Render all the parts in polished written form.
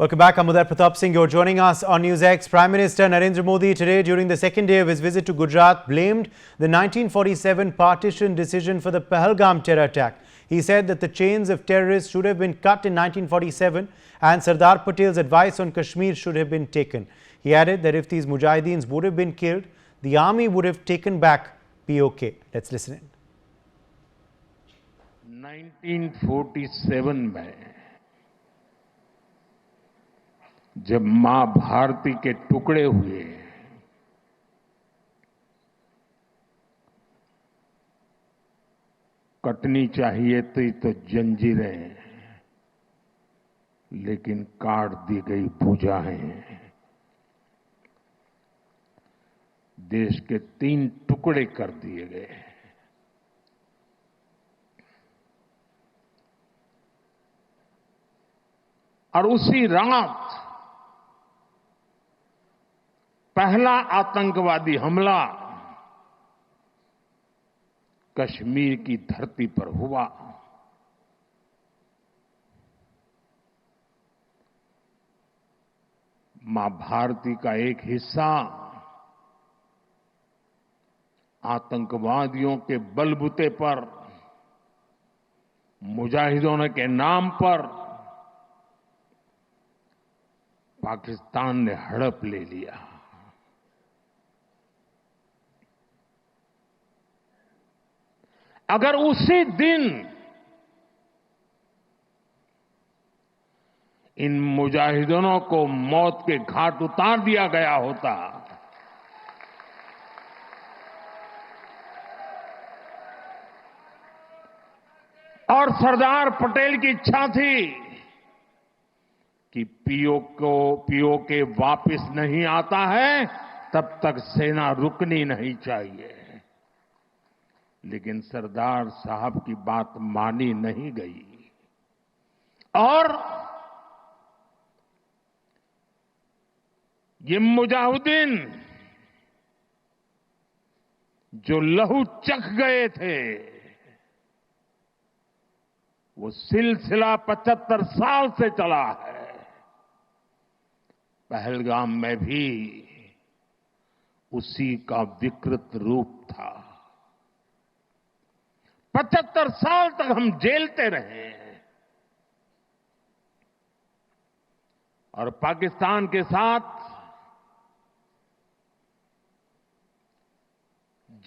Welcome back. I'm Uday Pratap Singh. You're joining us on NewsX. Prime Minister Narendra Modi today, during the second day of his visit to Gujarat, blamed the 1947 partition decision for the Pahalgam terror attack. He said that the chains of terrorists should have been cut in 1947 and Sardar Patel's advice on Kashmir should have been taken. He added that if these Mujahideens would have been killed, the army would have taken back POK. Let's listen in. 1947 में जब मां भारती के टुकड़े हुए, कटनी चाहिए थी तो जंजीरें, लेकिन काट दी गई भुजाएं। देश के 3 टुकड़े कर दिए गए। और उसी रात पहला आतंकवादी हमला कश्मीर की धरती पर हुआ। मां भारती का एक हिस्सा आतंकवादियों के बलबूते पर, मुजाहिदों के नाम पर पाकिस्तान ने हड़प ले लिया। अगर उसी दिन इन मुजाहिदों को मौत के घाट उतार दिया गया होता, और सरदार पटेल की इच्छा थी कि पीओके वापस नहीं आता है, तब तक सेना रुकनी नहीं चाहिए। लेकिन सरदार साहब की बात मानी नहीं गई और ये मुजाहिदीन जो लहू चख गए थे, वो सिलसिला 75 साल से चला है। पहलगाम में भी उसी का विकृत रूप था। 75 साल तक हम जेलते रहे और पाकिस्तान के साथ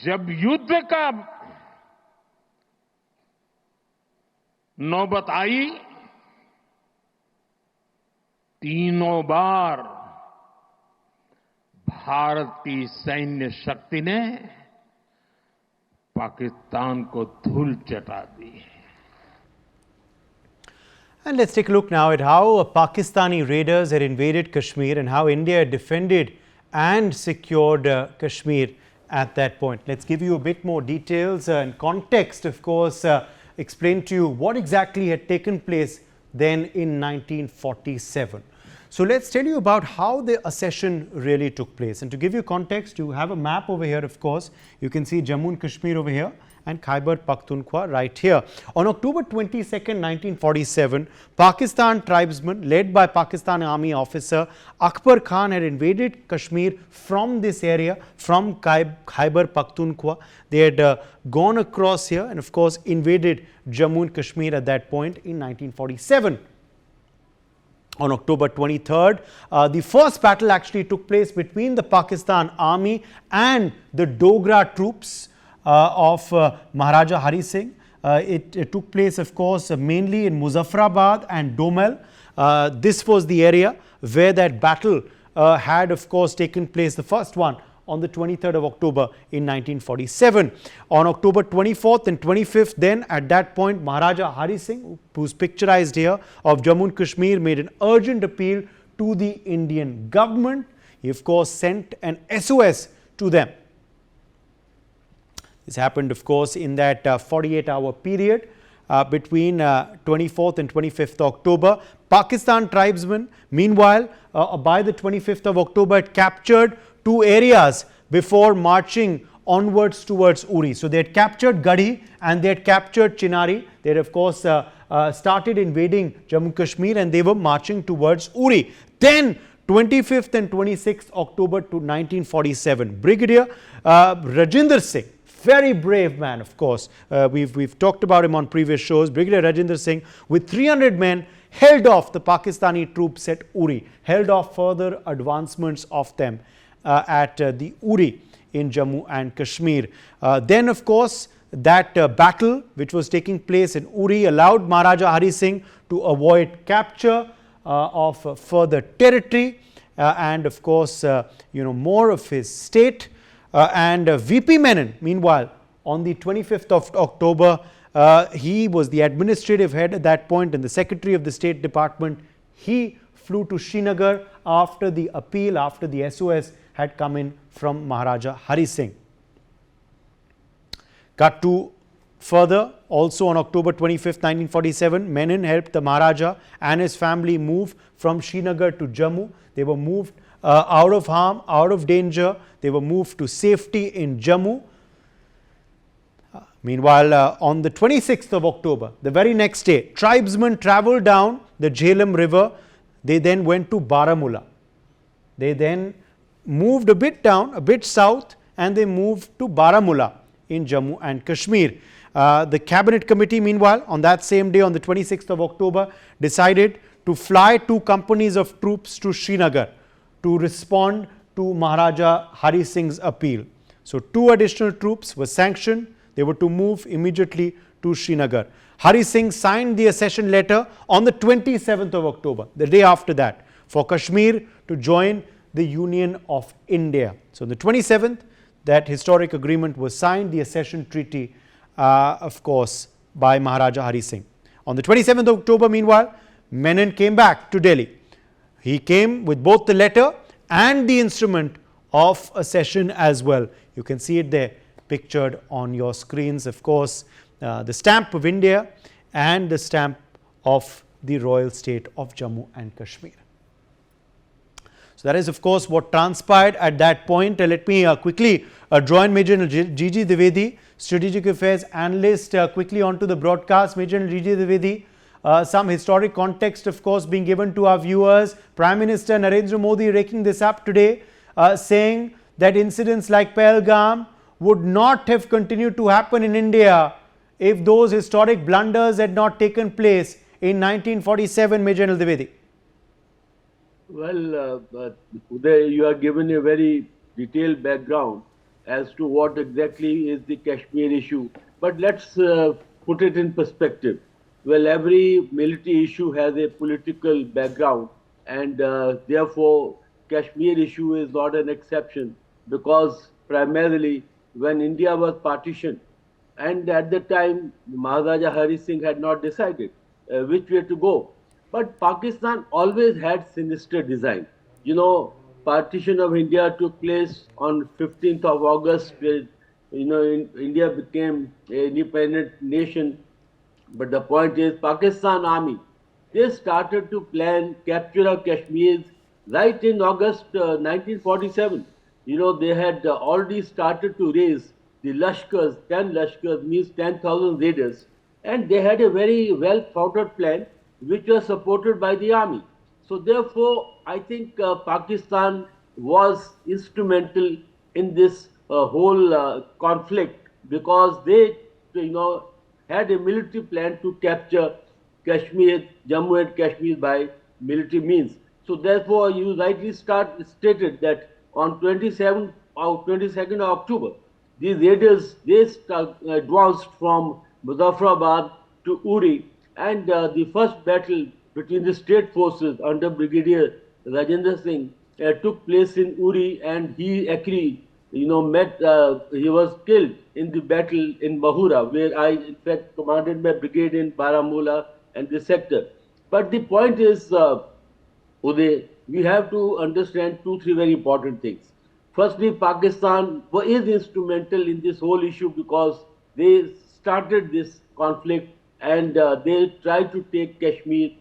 जब युद्ध का नौबत आई, तीनों बार भारत की सैन्य शक्ति ने पाकिस्तान को धूल चटा दी। And let's take a look now at how Pakistani raiders had invaded Kashmir and how India defended and secured Kashmir at that point. Let's give you a bit more details and context, of course, explain to you what exactly had taken place then in 1947. So let's tell you about how the accession really took place. And to give you context, you have a map over here, of course. You can see Jammu and Kashmir over here and Khyber Pakhtunkhwa right here. On October 22nd, 1947, Pakistan tribesmen led by Pakistan Army officer Akbar Khan had invaded Kashmir from this area, from Khyber Pakhtunkhwa. They had gone across here and of course invaded Jammu and Kashmir at that point in 1947. On October 23rd, the first battle actually took place between the Pakistan Army and the Dogra troops of Maharaja Hari Singh. It took place, of course, mainly in Muzaffarabad and Domel. This was the area where that battle had, of course, taken place, the first one, on the 23rd of October in 1947. On October 24th and 25th, then at that point, Maharaja Hari Singh, who's picturized here, of Jammu and Kashmir, made an urgent appeal to the Indian government. He, of course, sent an SOS to them. This happened, of course, in that 48-hour period between 24th and 25th October. Pakistan tribesmen, meanwhile, by the 25th of October, had captured 2 areas before marching onwards towards Uri. So they had captured Garhi and they had captured Chinari. They had of course started invading Jammu Kashmir and they were marching towards Uri. Then 25th and 26th October to 1947, Brigadier Rajinder Singh, very brave man, of course. We've talked about him on previous shows. Brigadier Rajinder Singh, with 300 men, held off the Pakistani troops at Uri, held off further advancements of them at the Uri in Jammu and Kashmir. Then, of course, that battle which was taking place in Uri allowed Maharaja Hari Singh to avoid capture of further territory and, of course, more of his state. And VP Menon, meanwhile, on the 25th of October, he was the administrative head at that point and the Secretary of the State Department. He flew to Shinagar after the appeal, after the SOS had come in from Maharaja Hari Singh. Cut to further, also on October 25th, 1947, Menon helped the Maharaja and his family move from Shinagar to Jammu. They were moved out of harm, out of danger. They were moved to safety in Jammu. Meanwhile, on the 26th of October, the very next day, tribesmen travelled down the Jhelum river. They then went to Baramulla. They then moved a bit down, a bit south, and they moved to Baramulla in Jammu and Kashmir. The cabinet committee, meanwhile, on that same day, on the 26th of October, decided to fly 2 companies of troops to Srinagar to respond to Maharaja Hari Singh's appeal. So 2 additional troops were sanctioned. They were to move immediately to Srinagar. Hari Singh signed the accession letter on the 27th of October, the day after that, for Kashmir to join the Union of India. So on the 27th, that historic agreement was signed, the accession treaty, of course, by Maharaja Hari Singh. On the 27th of October, meanwhile, Menon came back to Delhi. He came with both the letter and the instrument of accession as well. You can see it there pictured on your screens, of course, the stamp of India and the stamp of the royal state of Jammu and Kashmir. So that is, of course, what transpired at that point. Let me quickly join Major General Gigi Dwivedi, Strategic Affairs Analyst, quickly onto the broadcast. Major General Gigi Dwivedi, some historic context, of course, being given to our viewers. Prime Minister Narendra Modi raking this up today, saying that incidents like Pahalgam would not have continued to happen in India if those historic blunders had not taken place in 1947, Major General Dwivedi. Well, Uday, you are given a very detailed background as to what exactly is the Kashmir issue. But let's put it in perspective. Well, every military issue has a political background, and therefore Kashmir issue is not an exception, because primarily when India was partitioned, and at the time Maharaja Hari Singh had not decided which way to go. But Pakistan always had sinister design. You know, partition of India took place on 15th of August, where, India became an independent nation. But the point is, Pakistan Army, they started to plan capture of Kashmir right in August 1947. They had already started to raise the Lashkars, 10 Lashkars, means 10,000 raiders. And they had a very well thought out plan, which was supported by the army. So therefore, I think Pakistan was instrumental in this whole conflict, because they, had a military plan to capture Kashmir, Jammu and Kashmir by military means. So therefore, you rightly stated that on 22nd of October, these raiders, they advanced from Muzaffarabad to Uri, and the first battle between the state forces under Brigadier Rajinder Singh took place in Uri, and he actually, he was killed in the battle in Mahura, where I, in fact, commanded my brigade in Baramulla and this sector. But the point is, Uday, we have to understand 2-3 very important things. Firstly, Pakistan is instrumental in this whole issue because they started this conflict and they tried to take Kashmir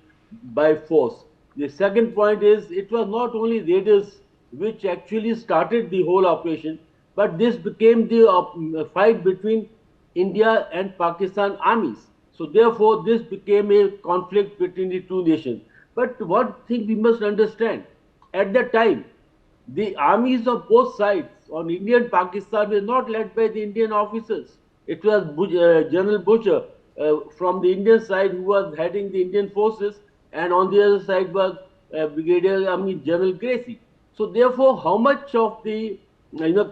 by force. The second point is, it was not only raiders which actually started the whole operation, but this became the fight between India and Pakistan armies. So therefore, this became a conflict between the two nations. But one thing we must understand, at that time, the armies of both sides on India and Pakistan were not led by the Indian officers. It was General Butcher from the Indian side who was heading the Indian forces, and on the other side was General Gracie. So therefore, how much of the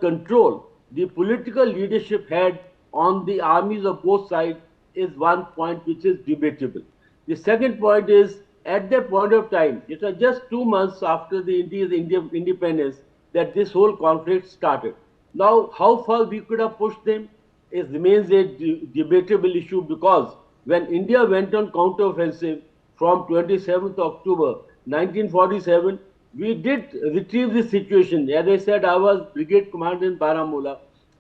control the political leadership had on the armies of both sides is one point which is debatable. The second point is, at that point of time, it was just 2 months after the India's independence that this whole conflict started. Now, how far we could have pushed them remains a debatable issue, because when India went on counteroffensive from 27th October 1947, we did retrieve the situation. As I said, I was brigade commander in Baramulla.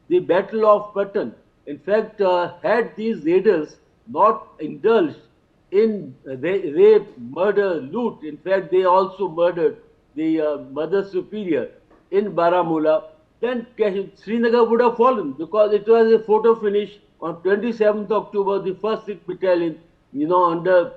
The Battle of Patan, in fact, had these raiders not indulged in rape, murder, loot. In fact, they also murdered the Mother Superior in Baramulla. Then Srinagar would have fallen, because it was a photo finish on 27th October. The 1st Sikh Battalion, under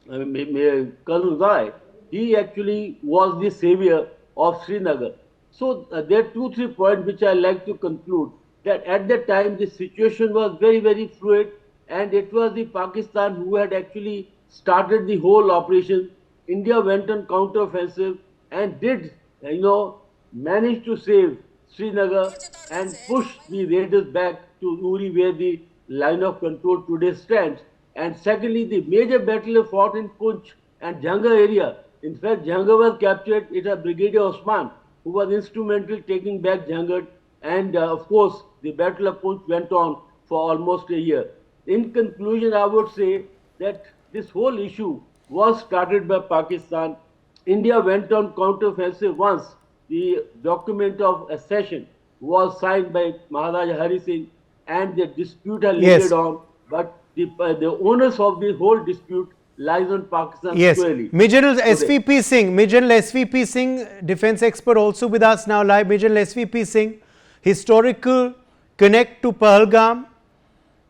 Colonel Rai, he actually was the savior of Srinagar. So there are 2-3 points which I like to conclude, that at that time the situation was very, very fluid, and it was the Pakistan who had actually started the whole operation. India went on counteroffensive and did, manage to save Srinagar and push the raiders back to Uri, where the line of control today stands. And secondly, the major battle fought in Punch and Jhanga area. In fact, Jhanga was captured. It was Brigadier Osman who was instrumental taking back Jhanga. And of course, the Battle of Punch went on for almost a year. In conclusion, I would say that this whole issue was started by Pakistan. India went on counteroffensive once the document of accession was signed by Maharaja Hari Singh, and the dispute had Yes. lingered on. But the onus of the whole dispute lies on Pakistan Yes. squarely. General today. SVP Singh, General SVP Singh, defense expert, also with us now live. General SVP Singh, historical connect to Pahalgam,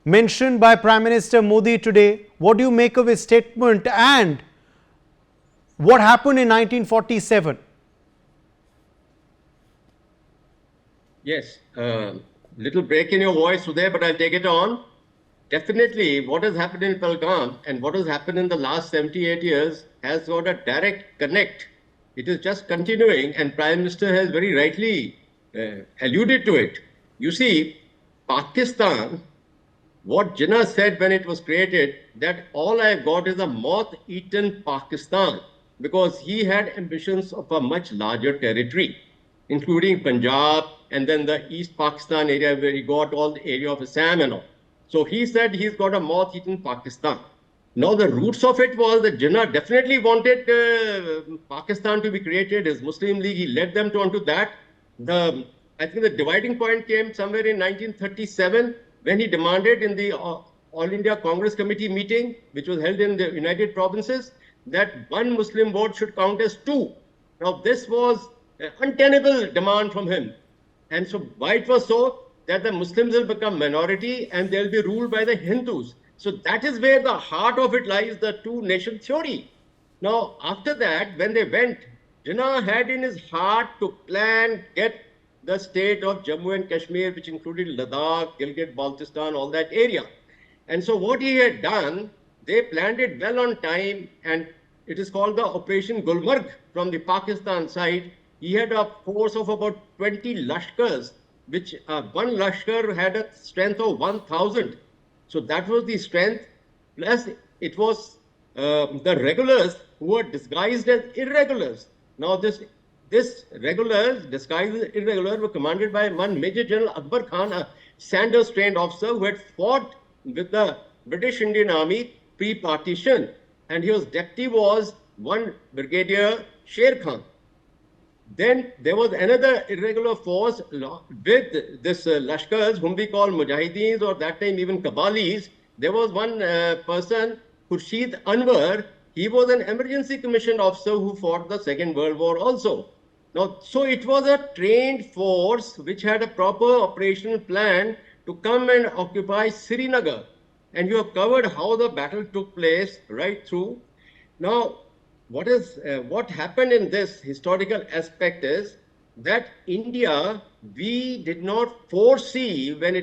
mentioned by Prime Minister Modi today. What do you make of his statement, and what happened in 1947? Yes, little break in your voice today, but I'll take it on. Definitely, what has happened in Pahalgam and what has happened in the last 78 years has got a direct connect. It is just continuing, and Prime Minister has very rightly alluded to it. You see, Pakistan, what Jinnah said when it was created, that all I've got is a moth-eaten Pakistan, because he had ambitions of a much larger territory, including Punjab and then the East Pakistan area where he got all the area of Assam and all. So he said he's got a moth-eaten Pakistan. Now the roots of it was that Jinnah definitely wanted Pakistan to be created. His Muslim League, he led them onto that. I think the dividing point came somewhere in 1937 when he demanded in the All India Congress Committee meeting, which was held in the United Provinces, that one Muslim vote should count as two. Now this was an untenable demand from him. And so why it was so? That the Muslims will become minority and they'll be ruled by the Hindus. So that is where the heart of it lies, the two-nation theory. Now, after that, when they went, Jinnah had in his heart to plan, get the state of Jammu and Kashmir, which included Ladakh, Gilgit, Baltistan, all that area. And so what he had done, they planned it well on time, and it is called the Operation Gulmarg from the Pakistan side. He had a force of about 20 Lashkars, which one Lashkar had a strength of 1,000. So that was the strength. Plus, it was the regulars who were disguised as irregulars. Now, this regulars, disguised as irregular, were commanded by one Major General Akbar Khan, a Sanders-trained officer who had fought with the British Indian Army pre-partition. And his deputy was one Brigadier Sher Khan. Then there was another irregular force with this Lashkars, whom we call Mujahideens, or that time even Kabalis. There was one person, Khurshid Anwar. He was an emergency commissioned officer who fought the Second World War also. Now, so it was a trained force which had a proper operational plan to come and occupy Srinagar. And you have covered how the battle took place right through. Now, what happened in this historical aspect is that India, we did not foresee when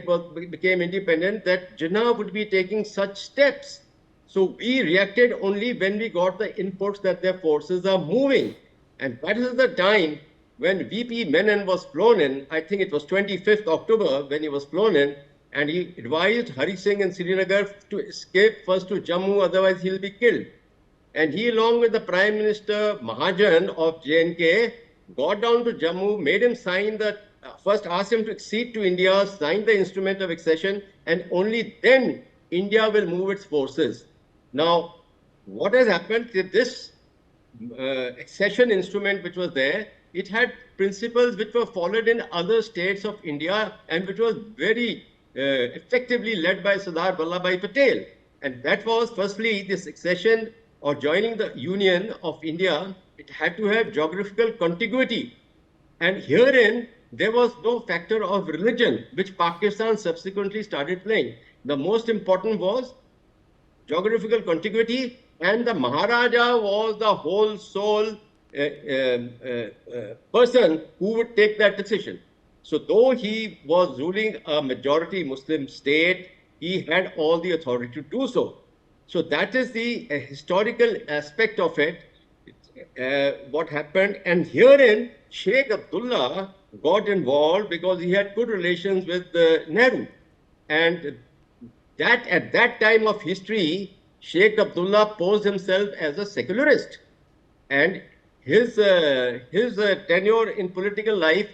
became independent that Jinnah would be taking such steps. So we reacted only when we got the inputs that their forces are moving. And that is the time when VP Menon was flown in. I think it was 25th October when he was flown in, and he advised Hari Singh in Srinagar to escape first to Jammu, otherwise he'll be killed. And he, along with the Prime Minister Mahajan of JNK, got down to Jammu, made him sign first asked him to accede to India, signed the instrument of accession, and only then India will move its forces. Now, what has happened is this accession instrument which was there, it had principles which were followed in other states of India and which was very effectively led by Sardar Patel. And that was, firstly, this accession or joining the Union of India, it had to have geographical contiguity. And herein, there was no factor of religion, which Pakistan subsequently started playing. The most important was geographical contiguity, and the Maharaja was the whole soul person who would take that decision. So though he was ruling a majority Muslim state, he had all the authority to do so. So that is the historical aspect of it, what happened. And herein, Sheikh Abdullah got involved because he had good relations with Nehru. And that at that time of history, Sheikh Abdullah posed himself as a secularist. And his tenure in political life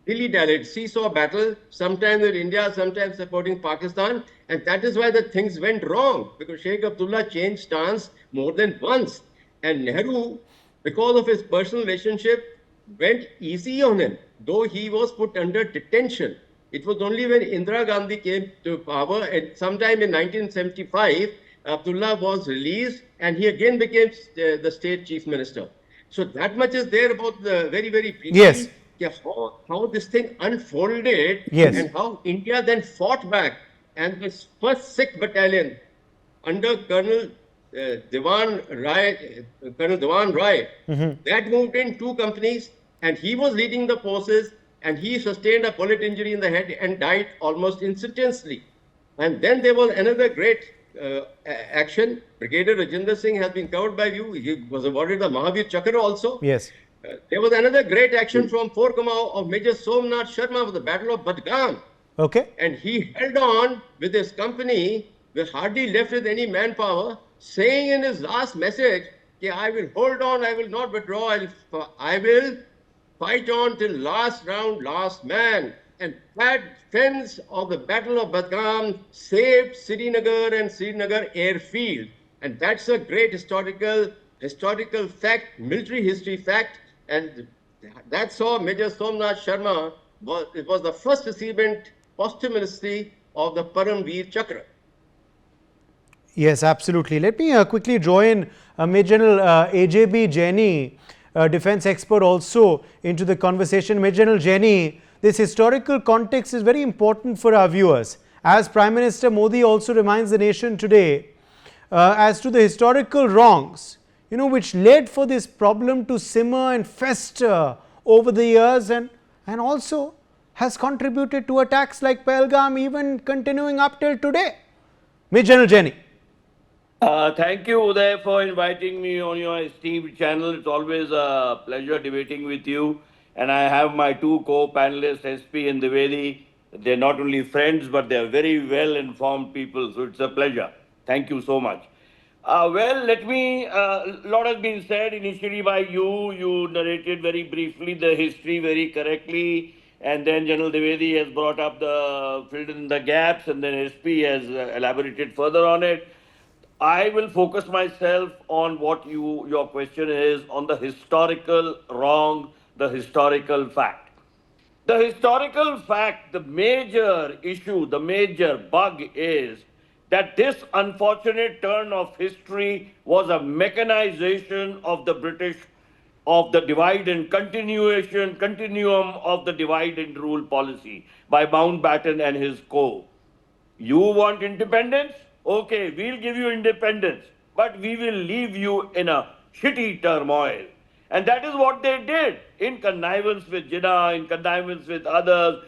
dilly-dallied, seesaw battle, sometimes with India, sometimes supporting Pakistan, and that is why the things went wrong, because Sheikh Abdullah changed stance more than once, and Nehru, because of his personal relationship, went easy on him, though he was put under detention. It was only when Indira Gandhi came to power, and sometime in 1975, Abdullah was released, and he again became the state chief minister. So that much is there about the very, very briefly. Yes. How this thing unfolded, Yes. and how India then fought back, and this first Sikh battalion under Colonel Dewan Rai, that moved in 2 companies, and he was leading the forces, and he sustained a bullet injury in the head and died almost instantaneously. And then there was another great action. Brigadier Rajinder Singh has been covered by you. He was awarded the Mahavir Chakra also. Yes. There was another great action from Fort Kamau of Major Somnath Sharma for the Battle of Pahalgam. Okay. And he held on with his company, with hardly left with any manpower, saying in his last message, I will hold on, I will not withdraw, I will fight on till last round, last man. And that fence of the Battle of Pahalgam saved Srinagar and Srinagar airfield. And that's a great historical fact, military history fact. And that saw Major Somnath Sharma, it was the first recipient posthumously of the Paramveer Chakra. Yes, absolutely. Let me quickly draw in Major General AJB Jaini, defense expert, also into the conversation. Major General Jaini, this historical context is very important for our viewers, as Prime Minister Modi also reminds the nation today as to the historical wrongs, which led for this problem to simmer and fester over the years, and also has contributed to attacks like Pahalgam, even continuing up till today. Major General Jaini. Thank you, Uday, for inviting me on your esteemed channel. It's always a pleasure debating with you. And I have my 2 co-panelists, SP and Dwivedi. They're not only friends, but they're very well-informed people. So it's a pleasure. Thank you so much. Well, a lot has been said initially by you. You narrated very briefly the history very correctly. And then General Dwivedi has filled in the gaps, and then SP has elaborated further on it. I will focus myself on what your question is on the historical wrong, the historical fact. The historical fact, the major issue, the major bug is that this unfortunate turn of history was a mechanization of the British of the divide and continuum of the divide and rule policy by Mountbatten and his co. You want independence? Okay, we'll give you independence, but we will leave you in a shitty turmoil. And that is what they did in connivance with Jinnah, in connivance with others.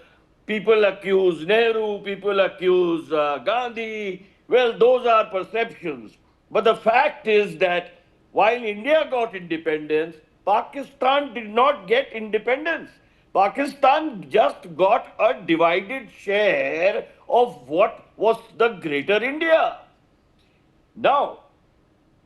People accuse Nehru, people accuse Gandhi. Well, those are perceptions. But the fact is that while India got independence, Pakistan did not get independence. Pakistan just got a divided share of what was the greater India. Now,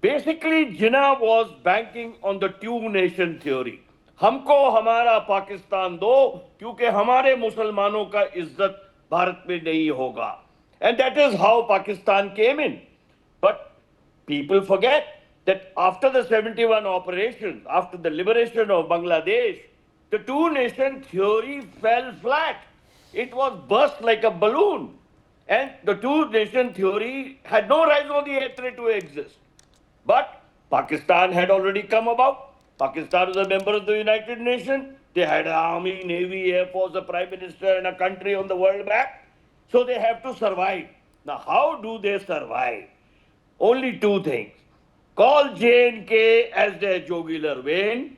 basically, Jinnah was banking on the two nation theory. हमको हमारा पाकिस्तान दो क्योंकि हमारे मुसलमानों का इज्जत भारत में नहीं होगा. And that is how Pakistan came in. But people forget that after the 71 operations, after the liberation of Bangladesh, the two nation theory fell flat. It was burst like a balloon. And the two nation theory had no raison d'etre to exist. But Pakistan had already come about. Pakistan was a member of the United Nations. They had an army, navy, air force, a prime minister, and a country on the world map. So they have to survive. Now, how do they survive? Only two things. Call J&K as their jugular vein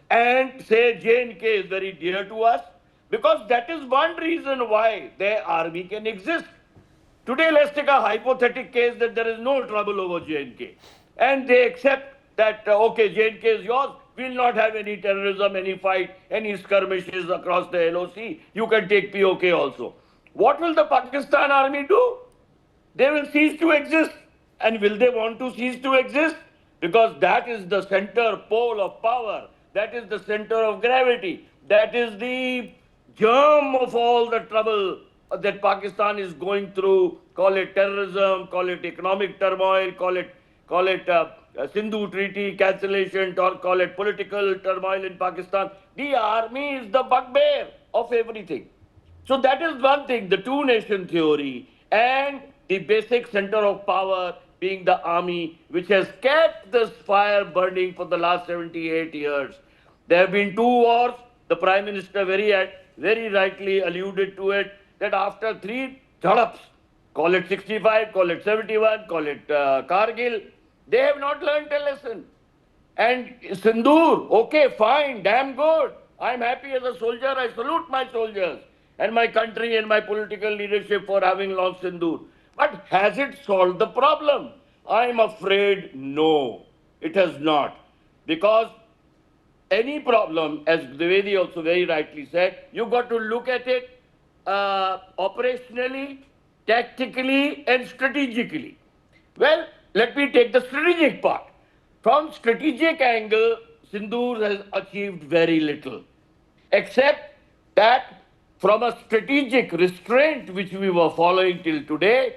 and say J&K is very dear to us, because that is one reason why their army can exist. Today, let's take a hypothetical case that there is no trouble over J&K. And they accept that, okay, J&K is yours. We'll not have any terrorism, any fight, any skirmishes across the LOC. You can take POK also. What will the Pakistan army do? They will cease to exist. And will they want to cease to exist? Because that is the center pole of power. That is the center of gravity. That is the germ of all the trouble that Pakistan is going through. Call it terrorism, call it economic turmoil, call it Sindhu Treaty cancellation, or call it political turmoil in Pakistan. The army is the bugbear of everything. So that is one thing, the two nation theory and the basic center of power being the army, which has kept this fire burning for the last 78 years. There have been two wars. The Prime Minister very rightly alluded to it, that after three jhadaps, call it 65, call it 71, call it Kargil, they have not learned a lesson. And Sindoor, okay, fine, damn good. I'm happy as a soldier. I salute my soldiers and my country and my political leadership for having launched Sindoor. But has it solved the problem? I'm afraid no, it has not. Because any problem, as Dwivedi also very rightly said, you've got to look at it operationally, tactically, and strategically. Well, let me take the strategic part. From strategic angle, Sindoor has achieved very little, except that from a strategic restraint which we were following till today,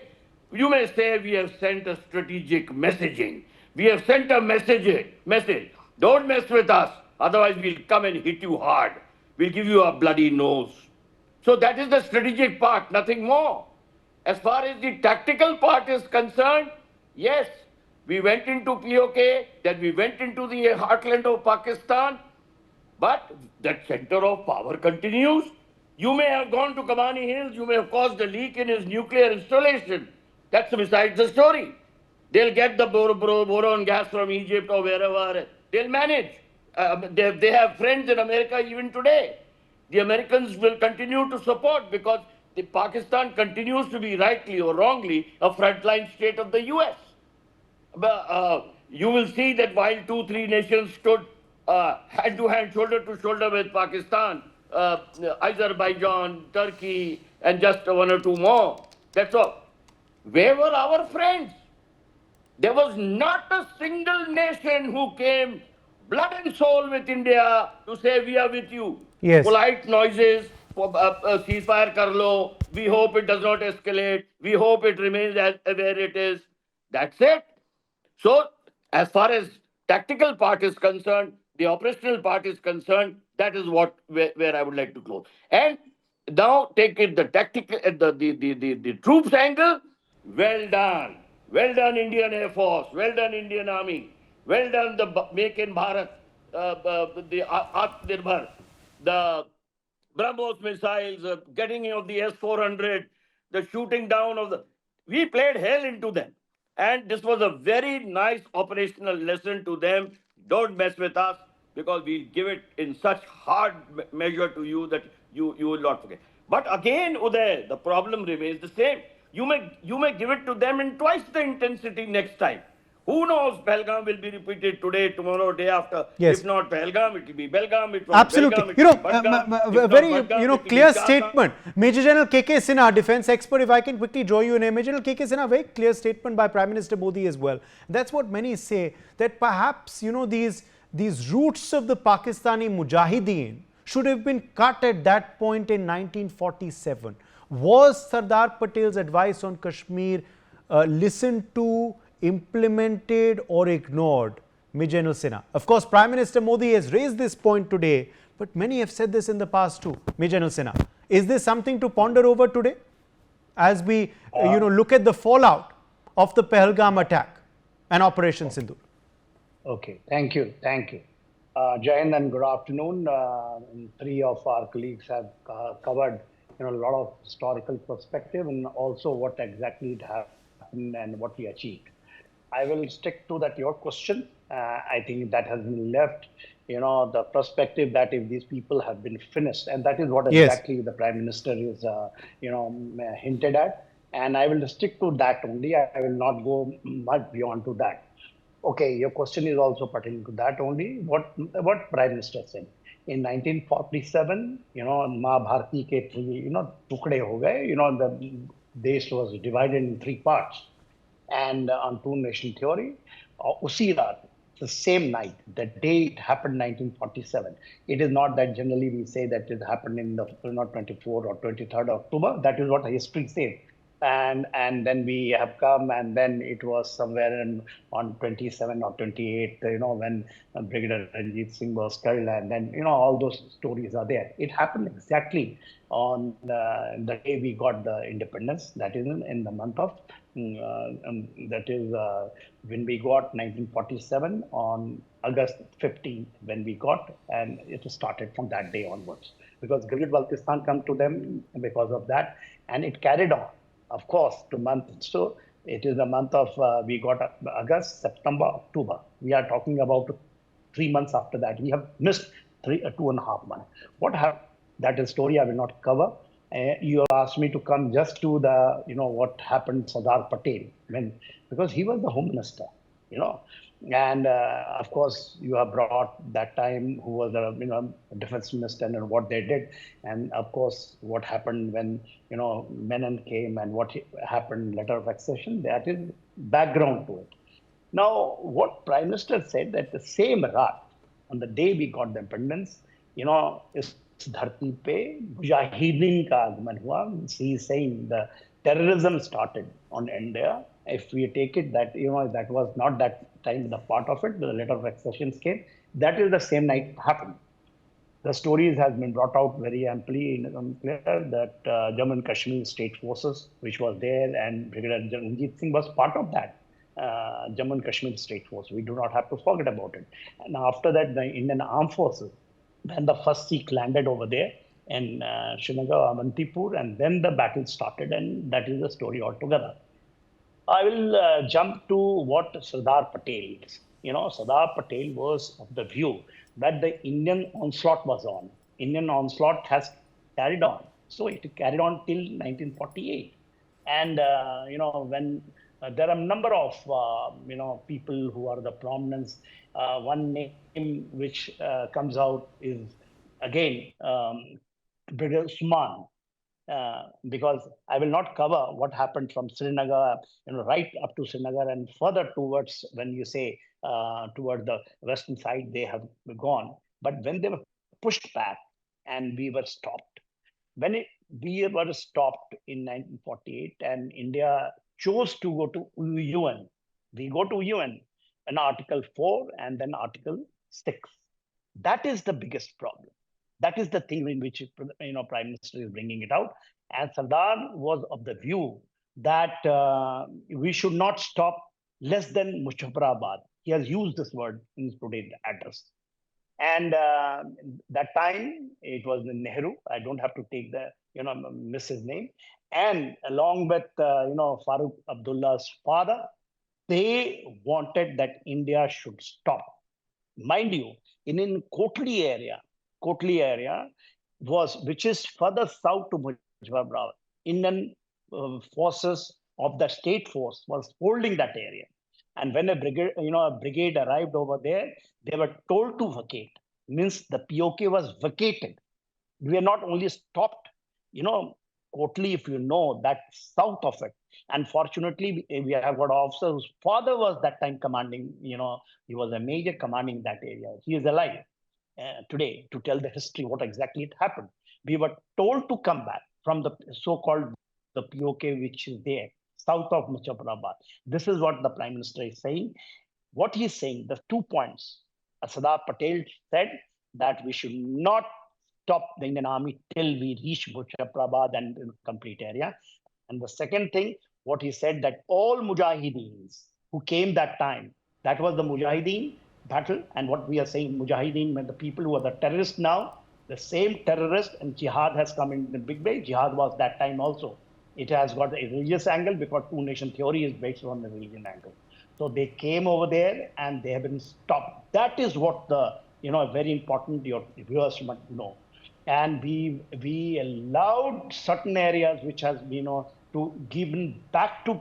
you may say we have sent a strategic messaging. We have sent a message. Don't mess with us, otherwise we'll come and hit you hard. We'll give you a bloody nose. So that is the strategic part, nothing more. As far as the tactical part is concerned, yes, we went into POK, then we went into the heartland of Pakistan, but that center of power continues. You may have gone to Kamani Hills, you may have caused a leak in his nuclear installation. That's besides the story. They'll get the boron gas from Egypt or wherever. They'll manage. They have friends in America even today. The Americans will continue to support because Pakistan continues to be, rightly or wrongly, a frontline state of the US. You will see that while 2-3 nations stood hand to hand, shoulder to shoulder with Pakistan, Azerbaijan, Turkey, and just one or two more, that's all. Where were our friends? There was not a single nation who came blood and soul with India to say we are with you. Yes. Polite noises, ceasefire kar lo, we hope it does not escalate, we hope it remains as where it is. That's it. So, as far as tactical part is concerned, the operational part is concerned, that is where I would like to close. And now take it the tactical, the troops angle. Well done. Well done, Indian Air Force. Well done, Indian Army. Well done, the Make in Bharat the Atmanirbhar, the BrahMos missiles, getting of the S-400, the shooting down of the... We played hell into them. And this was a very nice operational lesson to them. Don't mess with us because we'll give it in such hard measure to you that you will not forget. But again, Uday, the problem remains the same. You may give it to them in twice the intensity next time. Who knows? Pahalgam will be repeated today, tomorrow, day after. Yes. If not Pahalgam, it will be Belgaum. If not Absolutely. Belgaum, it You will know, be Badgaum. If very, not Badgaum, you know, it will be clear Chargaon. statement. Major General K.K. Sinha, defense expert, if I can quickly draw you in here. Major General K.K. Sinha, very clear statement by Prime Minister Modi as well. That's what many say, that perhaps, you know, these roots of the Pakistani Mujahideen should have been cut at that point in 1947. Was Sardar Patel's advice on Kashmir listened to, implemented or ignored? Major General Sinha. Of course, Prime Minister Modi has raised this point today, but many have said this in the past too. Major General Sinha, is this something to ponder over today as we you know, look at the fallout of the Pahalgam attack and Operation Sindoor? Okay, thank you. Jai Hind and good afternoon. Three of our colleagues have covered, you know, a lot of historical perspective and also what exactly happened and what we achieved. I will stick to that your question. I think that has been left, you know, the perspective that if these people have been finished, and that is what exactly the Prime Minister is, you know, hinted at. And I will stick to that only. I will not go much beyond to that. Okay, your question is also pertaining to that only. What Prime Minister said in 1947, you know, Ma Bharti ke three, you know, tukde ho gaye, you know, the desh was divided in three parts. And on two-nation theory, usi raat, the same night, the day it happened, 1947. It is not that generally we say that it happened in the 24th or 23rd October. That is what history says. And then we have come, and then it was somewhere on 27 or 28, you know, when Brigadier Ranjit Singh was killed, and then, you know, all those stories are there. It happened exactly on the day we got the independence, that is in the month of, that is when we got 1947 on August 15th, when we got, and it started from that day onwards. Because Gilgit-Baltistan come to them because of that, and it carried on. Of course, to month. So it is the month of, we got August, September, October. We are talking about 3 months after that. We have missed 2.5 months. What happened? That is story I will not cover. You asked me to come just to the, you know, what happened Sardar Patel, because he was the Home Minister, you know. And of course, you have brought that time who was the, you know, defense minister and what they did. And of course, what happened when, you know, Menon came and what happened, letter of accession, that is background to it. Now, what Prime Minister said that the same Raat, on the day we got the independence, you know, is dharti pe Mujahideen ka agman hua. He is saying the terrorism started on India. If we take it that, you know, that was not that time the part of it, the letter of accessions came. That is the same night happened. The stories has been brought out very amply in clear that Jammu and Kashmir state forces, which was there, and Brigadier Ranjit Singh was part of that Jammu and Kashmir state force. We do not have to forget about it. And after that, the Indian Armed Forces, when the first Sikh landed over there in Shinagar, Avantipur, and then the battle started, and that is the story altogether. I will jump to what Sardar Patel is. You know, Sardar Patel was of the view that the Indian onslaught was on. Indian onslaught has carried on. So it carried on till 1948. And, you know, when there are a number of, you know, people who are the prominence. One name which comes out is, again, Brigadier Usman. Because I will not cover what happened from Srinagar, you know, right up to Srinagar and further towards, when you say toward the western side, they have gone. But when they were pushed back and we were stopped, we were stopped in 1948 and India chose to go to UN. We go to UN in Article 4 and then Article 6. That is the biggest problem. That is the theme in which, you know, Prime Minister is bringing it out. And Sardar was of the view that we should not stop less than Muzaffarabad. He has used this word in today's address. And that time it was Nehru. I don't have to take the, miss his name. And along with, Farooq Abdullah's father, they wanted that India should stop. Mind you, in Kotli area was, which is further south to Mujaffarabad. Indian forces of the state force was holding that area. And when a brigade arrived over there, they were told to vacate. Means the POK was vacated. We are not only stopped, Kotli, if you know, that south of it. And fortunately, we have got an officer whose father was that time commanding, he was a major commanding that area. He is alive today to tell the history, what exactly it happened. We were told to come back from the so-called the POK, which is there, south of Muzaffarabad. This is what the Prime Minister is saying. What he is saying, the 2 points. Sardar Patel said that we should not stop the Indian Army till we reach Muzaffarabad and complete area. And the second thing, what he said, that all Mujahideens who came that time, that was the Mujahideen battle. And what we are saying, Mujahideen meant the people who are the terrorists now, the same terrorist, and jihad has come in the big way. Jihad was that time also. It has got a religious angle because two-nation theory is based on the religion angle. So they came over there and they have been stopped. That is what the, very important your viewers must know. And we allowed certain areas which has, to given back to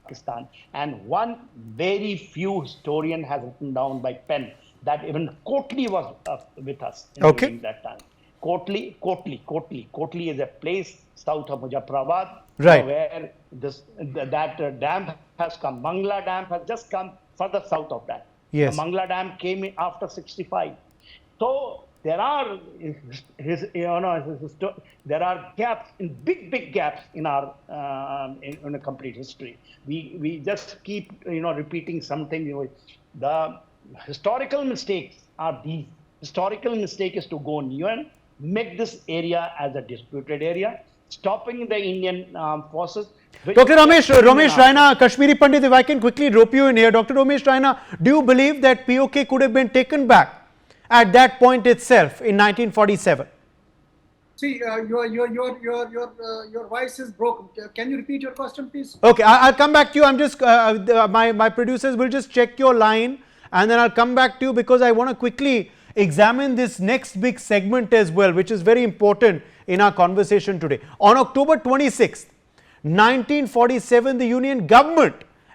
Pakistan. And one very few historian has written down by pen that even Kotli was with us during that time. Kotli is a place south of Muzaffarabad, Right. where that dam has come. Mangla Dam has just come further south of that. Yes. The Mangla Dam came in after 65. So there are there are gaps, in big gaps in our in a complete history. We just keep repeating something. The historical mistakes are these. Historical mistake is to go on UN, make this area as a disputed area, stopping the Indian forces. Dr. Ramesh Raina, Kashmiri Pandit, if I can quickly rope you in here. Dr. Ramesh Raina, do you believe that POK could have been taken back at that point itself in 1947? See, your voice is broken. Can you repeat your question, please? Okay, I'll come back to you. I'm just, my producers will just check your line and then I'll come back to you because I want to quickly examine this next big segment as well, which is very important in our conversation today. On October 26th, 1947, the Union government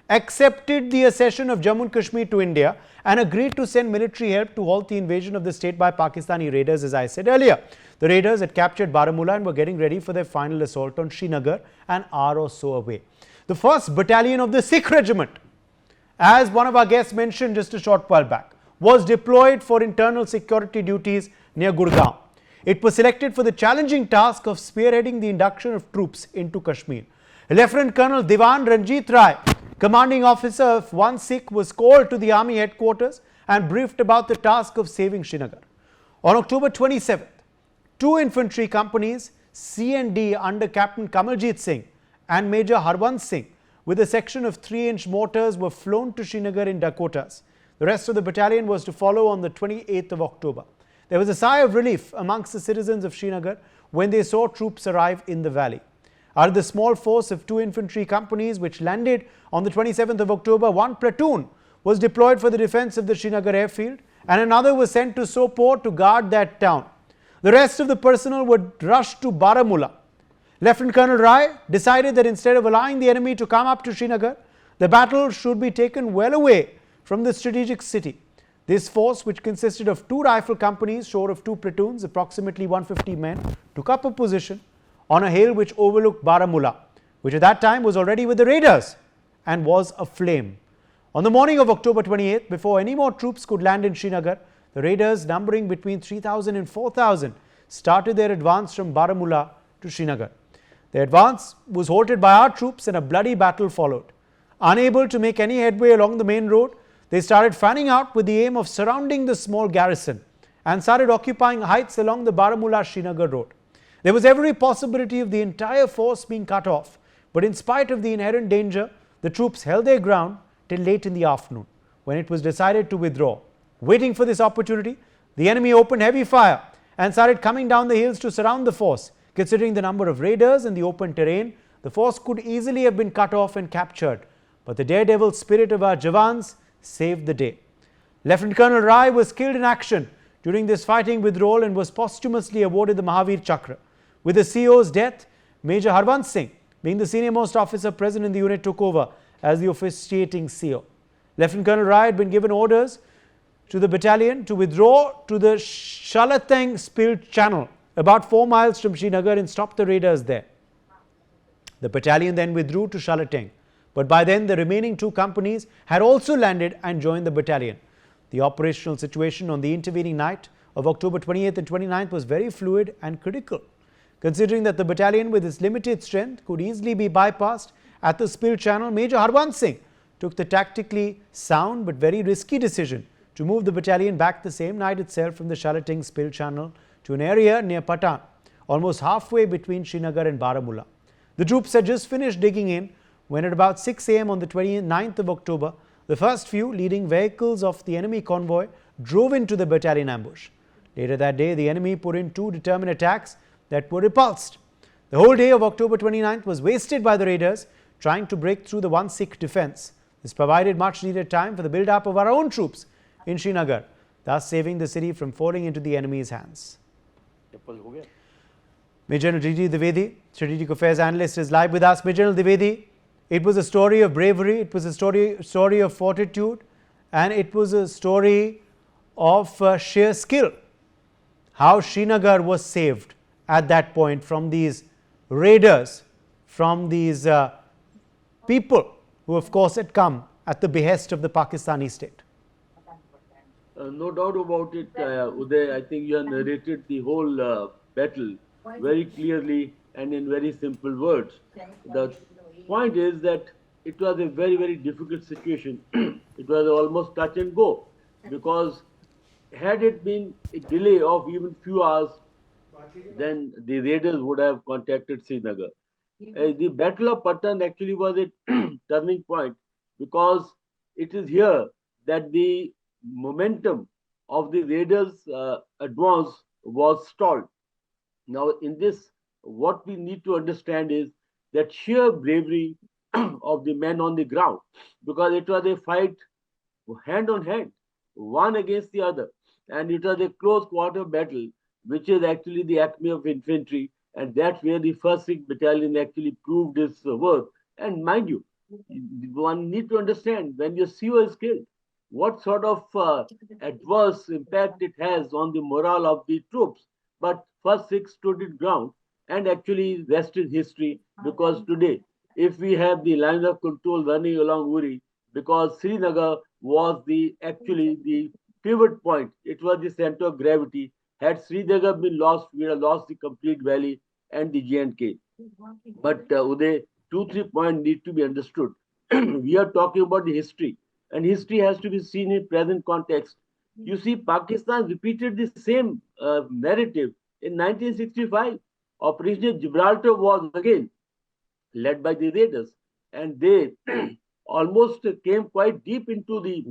accepted the accession of Jammu and Kashmir to India and agreed to send military help to halt the invasion of the state by Pakistani raiders, as I said earlier. The raiders had captured Baramulla and were getting ready for their final assault on Shinagar, an hour or so away. The 1st Battalion of the Sikh Regiment, as one of our guests mentioned just a short while back, was deployed for internal security duties near Gurgaon. It was selected for the challenging task of spearheading the induction of troops into Kashmir. Lieutenant Colonel Diwan Ranjit Rai, commanding officer of 1 Sikh, was called to the army headquarters and briefed about the task of saving Shinagar. On October 27th, 2 infantry companies, C and D, under Captain Kamaljeet Singh and Major Harwant Singh, with a section of 3-inch mortars, were flown to Shinagar in Dakotas. The rest of the battalion was to follow on the 28th of October. There was a sigh of relief amongst the citizens of Shinagar when they saw troops arrive in the valley. Out of the small force of 2 infantry companies which landed on the 27th of October, 1 platoon was deployed for the defense of the Shinagar airfield and another was sent to Sopore to guard that town. The rest of the personnel were rushed to Baramulla. Lieutenant Colonel Rai decided that instead of allowing the enemy to come up to Shinagar, the battle should be taken well away from the strategic city. This force, which consisted of 2 rifle companies short of 2 platoons, approximately 150 men, took up a position on a hill which overlooked Baramulla, which at that time was already with the raiders and was aflame. On the morning of October 28th, before any more troops could land in Shinagar, the raiders, numbering between 3,000 and 4,000, started their advance from Baramulla to Shinagar. The advance was halted by our troops and a bloody battle followed. Unable to make any headway along the main road, they started fanning out with the aim of surrounding the small garrison and started occupying heights along the Baramulla-Shinagar road. There was every possibility of the entire force being cut off, but in spite of the inherent danger, the troops held their ground till late in the afternoon, when it was decided to withdraw. Waiting for this opportunity, the enemy opened heavy fire and started coming down the hills to surround the force. Considering the number of raiders and the open terrain, the force could easily have been cut off and captured. But the daredevil spirit of our Jawans saved the day. Lieutenant Colonel Rai was killed in action during this fighting withdrawal and was posthumously awarded the Mahavir Chakra. With the CO's death, Major Harvansh Singh, being the senior most officer present in the unit, took over as the officiating CO. Lieutenant Colonel Rai had been given orders to the battalion to withdraw to the Shalatang Spilled Channel, about 4 miles from Shinagar, and stop the raiders there. The battalion then withdrew to Shalatang, but by then the remaining 2 companies had also landed and joined the battalion. The operational situation on the intervening night of October 28th and 29th was very fluid and critical. Considering that the battalion with its limited strength could easily be bypassed at the Spill Channel, Major Harvansh Singh took the tactically sound but very risky decision to move the battalion back the same night itself from the Shalatang Spill Channel to an area near Patan, almost halfway between Shinagar and Baramulla. The troops had just finished digging in when at about 6 a.m. on the 29th of October, the first few leading vehicles of the enemy convoy drove into the battalion ambush. Later that day, the enemy put in 2 determined attacks that were repulsed. The whole day of October 29th was wasted by the raiders trying to break through the 1 Sikh defence. This provided much needed time for the build-up of our own troops in Shinagar, thus saving the city from falling into the enemy's hands. Major General D.D. Dwivedi, Strategic Affairs Analyst, is live with us. Major General Dwivedi, it was a story of bravery, it was a story of fortitude, and it was a story of sheer skill. How Shinagar was saved at that point from these raiders, from these people who of course had come at the behest of the Pakistani state. No doubt about it, Uday. I think you have narrated the whole battle very clearly and in very simple words. The point is that it was a very, very difficult situation. It was almost touch and go, because had it been a delay of even few hours, then the raiders would have contacted Srinagar. The Battle of Patan actually was a turning point, because it is here that the momentum of the raiders' advance was stalled. Now, in this, what we need to understand is that sheer bravery of the men on the ground, because it was a fight hand on hand, one against the other, and it was a close quarter battle, which is actually the acme of infantry, and that's where the 1st Sikh Battalion actually proved its worth. And mind you, one need to understand, when your CO is killed, what sort of adverse impact it has on the morale of the troops. But 1st Sikh stood its ground, and actually rest is history, because today, if we have the line of control running along Uri, because Srinagar was actually the pivot point, it was the center of gravity. Had Srinagar been lost, we would have lost the complete valley and the J&K. But Uday, 2-3 points need to be understood. We are talking about the history, and history has to be seen in present context. You see, Pakistan repeated the same narrative in 1965. Operation Gibraltar was again led by the raiders, and they almost came quite deep into the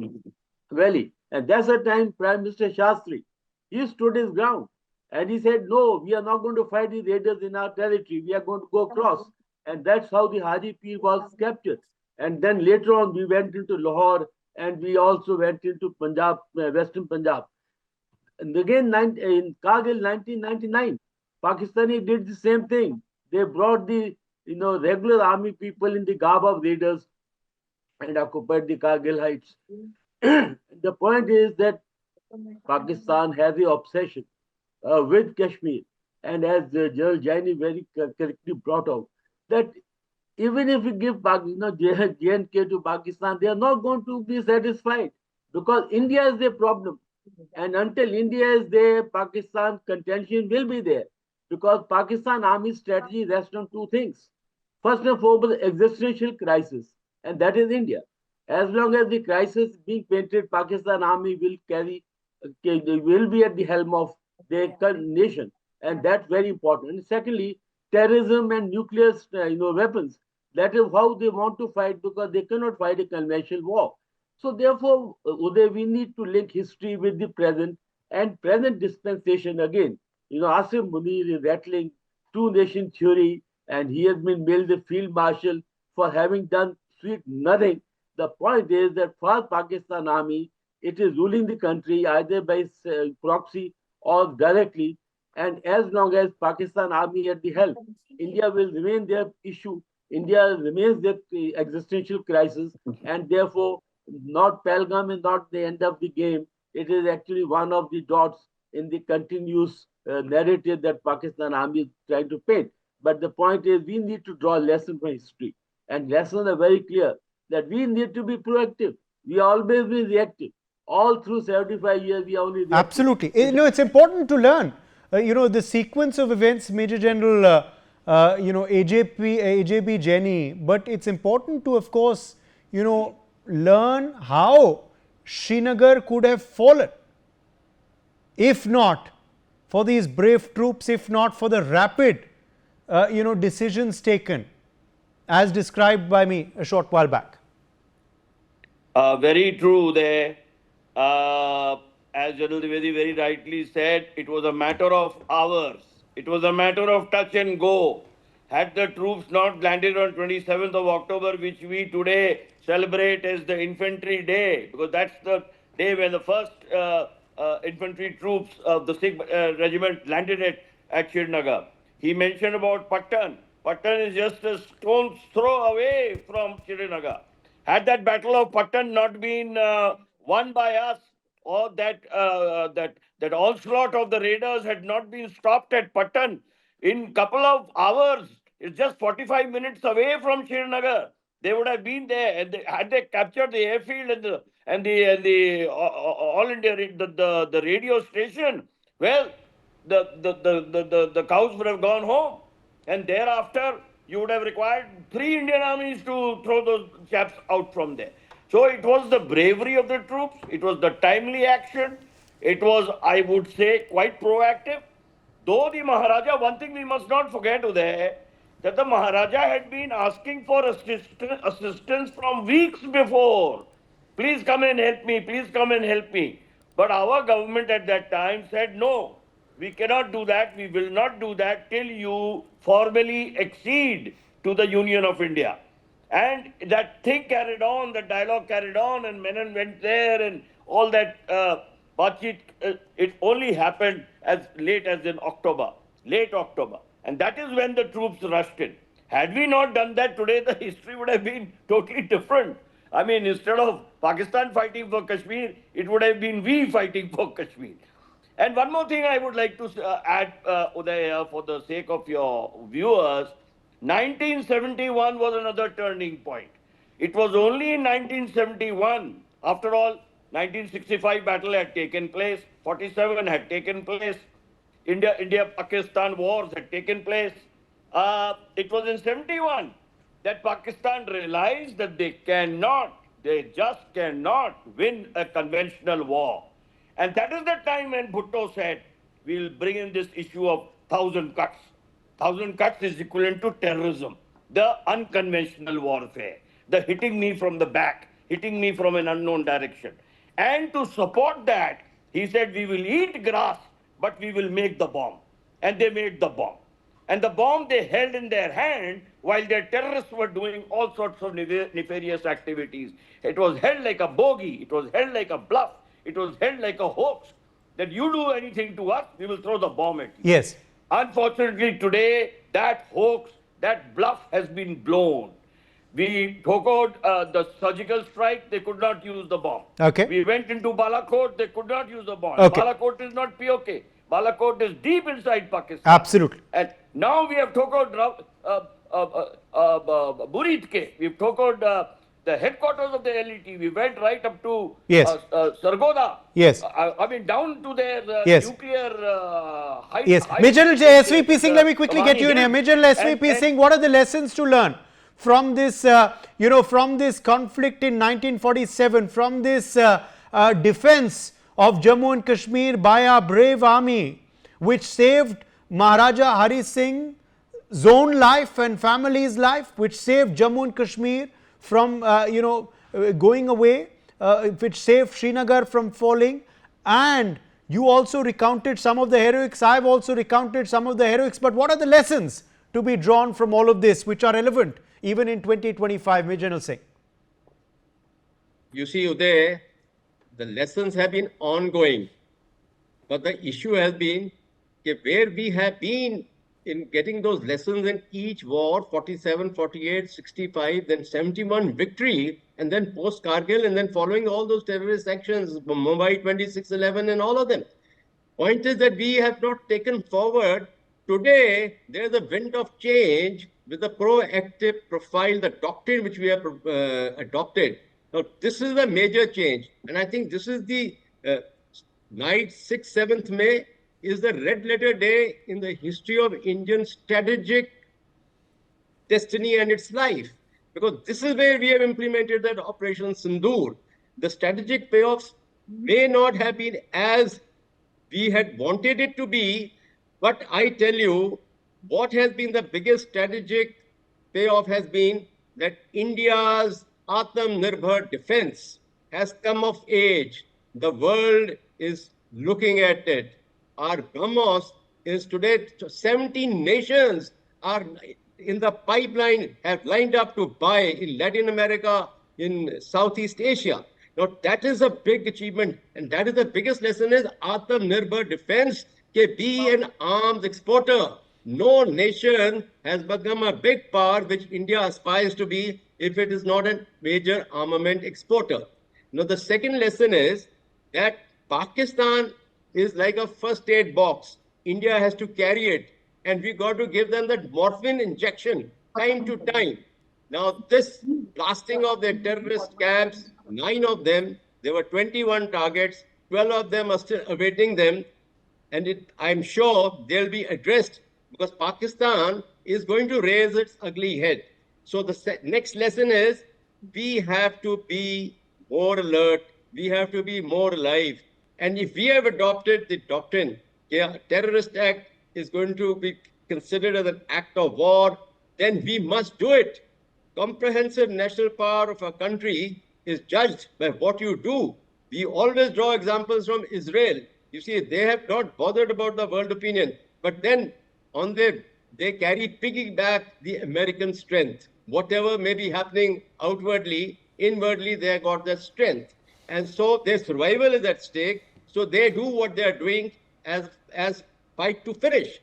valley. And that's the time Prime Minister Shastri, he stood his ground, and he said, no, we are not going to fight the raiders in our territory, we are going to go across. And that's how the Haji Pir was captured. And then later on, we went into Lahore, and we also went into Punjab, Western Punjab. And again, in Kargil 1999, Pakistani did the same thing. They brought the regular army people in the garb of raiders and occupied the Kargil heights. The point is that Pakistan has the obsession with Kashmir, and as General Jaini very correctly brought out, that even if we give J&K to Pakistan, they are not going to be satisfied, because India is the problem. And until India is there, Pakistan contention will be there, because Pakistan army strategy rests on 2 things. First and foremost, existential crisis, and that is India. As long as the crisis being painted, Pakistan army will be at the helm of their nation, and that's very important. And secondly, terrorism and nuclear weapons. That is how they want to fight, because they cannot fight a conventional war. So therefore, Uday, we need to link history with the present and present dispensation again. Asim Munir is rattling two-nation theory, and he has been made the field marshal for having done sweet nothing. The point is that for Pakistan Army, it is ruling the country either by proxy or directly. And as long as Pakistan Army at the helm, India will remain their issue. India remains their existential crisis, and therefore, not Pahalgam is not the end of the game. It is actually one of the dots in the continuous narrative that Pakistan Army is trying to paint. But the point is, we need to draw lessons from history, and lessons are very clear that we need to be proactive. We always been reactive. All through 75 years, we only reactive. Absolutely. It's important to learn. The sequence of events, Major General, AJP Jenny, but it's important to, of course, learn how Shinagar could have fallen if not for these brave troops, if not for the rapid, decisions taken as described by me a short while back. Very true there. As General Dwivedi very rightly said, it was a matter of hours. It was a matter of touch and go. Had the troops not landed on 27th of October, which we today celebrate as the Infantry Day, because that's the day when the first infantry troops of the Sikh regiment landed at Srinagar. He mentioned about Patan. Patan is just a stone's throw away from Srinagar. Had that Battle of Patan not been won by us, or that onslaught of the raiders had not been stopped at Patan, in couple of hours, it's just 45 minutes away from Srinagar, they would have been there, and had they captured the airfield and the All India the radio station, well, the cows would have gone home, and thereafter you would have required 3 Indian armies to throw those chaps out from there. So it was the bravery of the troops, it was the timely action, it was, I would say, quite proactive. Though the Maharaja, one thing we must not forget, Uday, that the Maharaja had been asking for assistance from weeks before. Please come and help me, please come and help me. But our government at that time said, no, we cannot do that, we will not do that till you formally accede to the Union of India. And that thing carried on, the dialogue carried on, and Menon went there, and all that it only happened as late as in October, late October. And that is when the troops rushed in. Had we not done that, today the history would have been totally different. I mean, instead of Pakistan fighting for Kashmir, it would have been we fighting for Kashmir. And one more thing I would like to add, Uday, for the sake of your viewers, 1971 was another turning point. It was only in 1971, after all, 1965 battle had taken place, 47 had taken place, India-Pakistan wars had taken place. It was in 71 that Pakistan realized that they just cannot win a conventional war. And that is the time when Bhutto said, we'll bring in this issue of 1,000 cuts. 1,000 cuts is equivalent to terrorism, the unconventional warfare, the hitting me from the back, hitting me from an unknown direction. And to support that, he said, we will eat grass, but we will make the bomb. And they made the bomb. And the bomb they held in their hand while their terrorists were doing all sorts of nefarious activities. It was held like a bogey. It was held like a bluff. It was held like a hoax. That you do anything to us, we will throw the bomb at you. Yes. Unfortunately, today, that hoax, that bluff has been blown. We took out the surgical strike, they could not use the bomb. Okay. We went into Balakot, they could not use the bomb. Okay. Balakot is not POK. Balakot is deep inside Pakistan. Absolutely. And now we have took out Buritke. We've took out the headquarters of the LET. We went right up to Yes. Sargoda. Yes. I mean, down to their Yes. nuclear height. Yes. height- Major General SVP Singh, let me quickly get you in here. Hills. Major General SVP And- Singh, what are the lessons to learn from this, from this conflict in 1947, from this defense of Jammu and Kashmir by our brave army, which saved Maharaja Hari Singh's own life and family's life, which saved Jammu and Kashmir from, going away, which saved Srinagar from falling, and you also recounted some of the heroics. I've also recounted some of the heroics. But what are the lessons to be drawn from all of this, which are relevant even in 2025, Major General Singh? You see, Uday, the lessons have been ongoing, but the issue has been where we have been in getting those lessons in each war, 47, 48, 65, then 71 victory, and then post-Kargil, and then following all those terrorist actions, Mumbai 2611 and all of them. Point is that we have not taken forward. Today, there is a wind of change with the proactive profile, the doctrine which we have adopted. Now, this is a major change. And I think this is the night, 6th, 7th May, is the red letter day in the history of Indian strategic destiny and its life. Because this is where we have implemented that Operation Sindoor. The strategic payoffs may not have been as we had wanted it to be, but I tell you, what has been the biggest strategic payoff has been that India's Atmanirbhar defense has come of age. The world is looking at it. Our BrahMos is today, 17 nations are in the pipeline, have lined up to buy in Latin America, in Southeast Asia. Now, that is a big achievement, and that is the biggest lesson is Atmanirbhar defense, be an arms exporter. No nation has become a big power which India aspires to be if it is not a major armament exporter. Now, the second lesson is that Pakistan is like a first aid box. India has to carry it, and we got to give them that morphine injection time to time. Now, this blasting of their terrorist camps, 9 of them, there were 21 targets, 12 of them are still awaiting them, and I'm sure they'll be addressed because Pakistan is going to raise its ugly head. So the next lesson is we have to be more alert, we have to be more alive. And if we have adopted the doctrine, terrorist act is going to be considered as an act of war, then we must do it. Comprehensive national power of a country is judged by what you do. We always draw examples from Israel. You see, they have not bothered about the world opinion, but then they carry piggyback the American strength. Whatever may be happening outwardly, inwardly, they have got that strength. And so their survival is at stake. So they do what they are doing as fight to finish.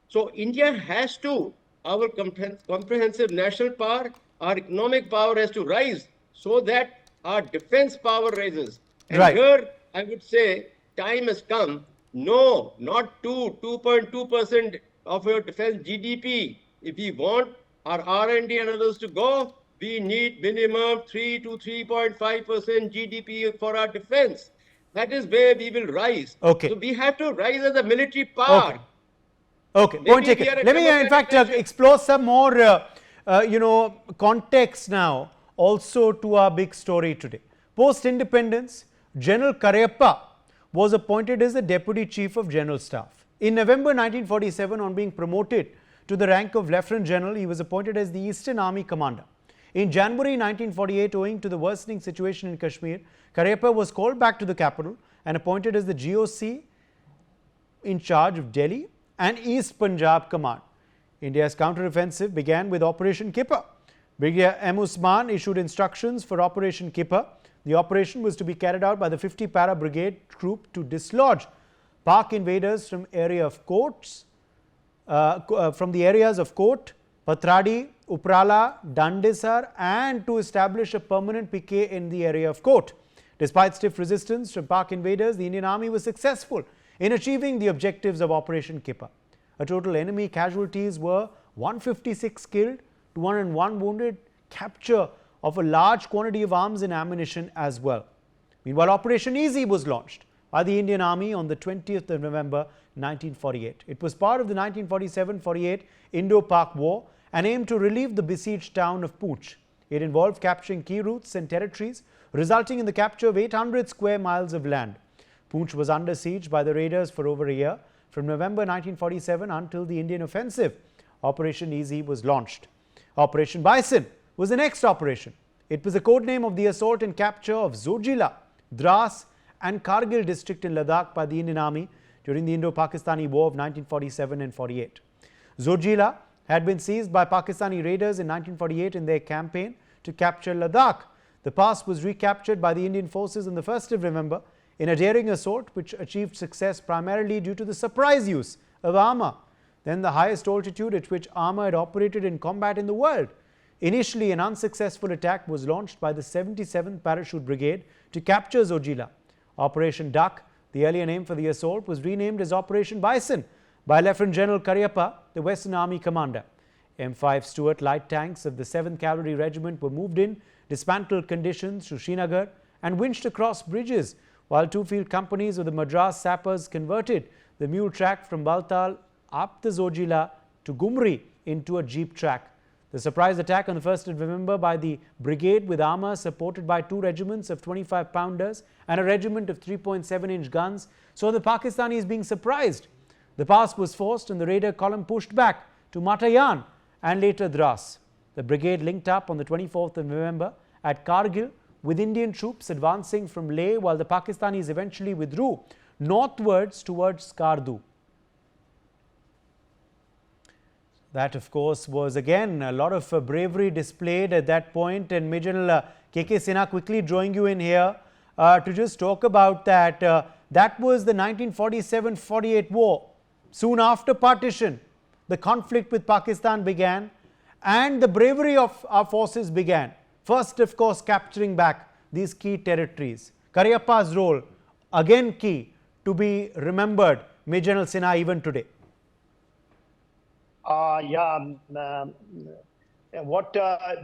So India has to, our comprehensive national power, our economic power has to rise so that our defense power rises. And here, I would say, time has come. No, not 2.2% of your defense GDP. If we want our R&D and others to go, we need minimum 3 to 3.5% GDP for our defense. That is where we will rise. Okay. So we have to rise as a military power. Okay, point taken. Let me in fact explore some more context now also to our big story today. Post-independence, General Cariappa was appointed as the Deputy Chief of General Staff. In November 1947, on being promoted to the rank of Lieutenant General, he was appointed as the Eastern Army Commander. In January 1948, owing to the worsening situation in Kashmir, Cariappa was called back to the capital and appointed as the GOC in charge of Delhi and East Punjab Command. India's counter-offensive began with Operation Kipper. Brigadier M. Usman issued instructions for Operation Kipper. The operation was to be carried out by the 50 Para Brigade Troop to dislodge Pak invaders from the areas of Kot, Patradi, Uprala, Dandesar, and to establish a permanent PK in the area of Kot. Despite stiff resistance from Pak invaders, the Indian Army was successful in achieving the objectives of Operation Kipper. A total enemy casualties were 156 killed, 201 wounded, capture of a large quantity of arms and ammunition as well. Meanwhile, Operation Easy was launched by the Indian Army on the 20th of November 1948. It was part of the 1947-48 Indo-Pak War and aimed to relieve the besieged town of Poonch. It involved capturing key routes and territories, resulting in the capture of 800 square miles of land. Poonch was under siege by the raiders for over a year. From November 1947 until the Indian offensive, Operation Easy was launched. Operation Bison was the next operation. It was the code name of the assault and capture of Zojila, Dras and Kargil district in Ladakh by the Indian Army during the Indo-Pakistani War of 1947 and 48. Zojila had been seized by Pakistani raiders in 1948 in their campaign to capture Ladakh. The pass was recaptured by the Indian forces on the 1st of November in a daring assault which achieved success primarily due to the surprise use of armour, then the highest altitude at which armour had operated in combat in the world. Initially, an unsuccessful attack was launched by the 77th Parachute Brigade to capture Zojila. Operation Duck, the earlier name for the assault, was renamed as Operation Bison by Lieutenant General Cariappa, the Western Army commander. M5 Stuart light tanks of the 7th Cavalry Regiment were moved in dismantled conditions to Shinagar and winched across bridges, while 2 field companies of the Madras sappers converted the mule track from Baltal up the Zojila to Gumri into a jeep track. The surprise attack on the 1st of November by the brigade with armour supported by 2 regiments of 25-pounders and a regiment of 3.7-inch guns saw the Pakistanis being surprised. The pass was forced and the raider column pushed back to Matayan and later Dras. The brigade linked up on the 24th of November at Kargil with Indian troops advancing from Leh, while the Pakistanis eventually withdrew northwards towards Skardu. That, of course, was again a lot of bravery displayed at that point. And Major General K.K. Sinha, quickly drawing you in here to just talk about that. That was the 1947-48 war. Soon after partition, the conflict with Pakistan began and the bravery of our forces began. First, of course, capturing back these key territories. Cariappa's role, again key to be remembered, Major General Sinha, even today. What